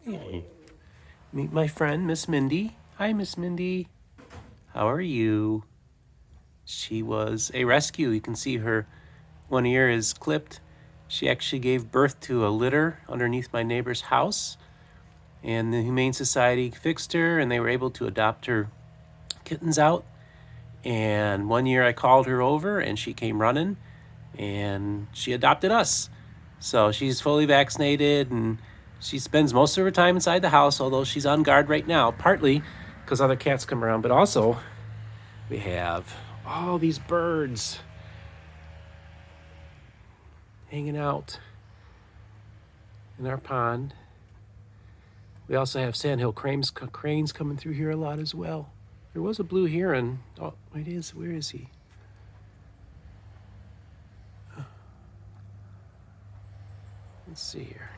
Hey, meet my friend, Miss Mindy. Hi, Miss Mindy. How are you? She was a rescue. You can see her one ear is clipped. She actually gave birth to a litter underneath my neighbor's house, and the Humane Society fixed her, and they were able to adopt her kittens out. And one year I called her over, and she came running, and she adopted us. So she's fully vaccinated, and she spends most of her time inside the house, although she's on guard right now, partly because other cats come around, but also we have all these birds hanging out in our pond. We also have sandhill cranes coming through here a lot as well. There was a blue heron. Oh, where is he? Let's see here.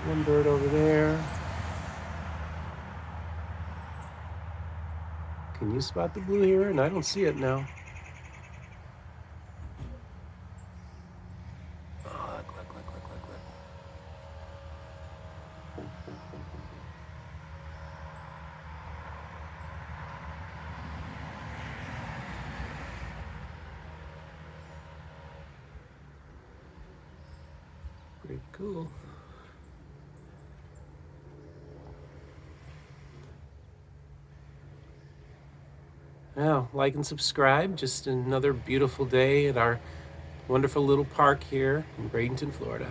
There's one bird over there. Can you spot the blue heron? I don't see it now. Oh, look. Pretty cool. Well, like and subscribe. Just another beautiful day at our wonderful little park here in Bradenton, Florida.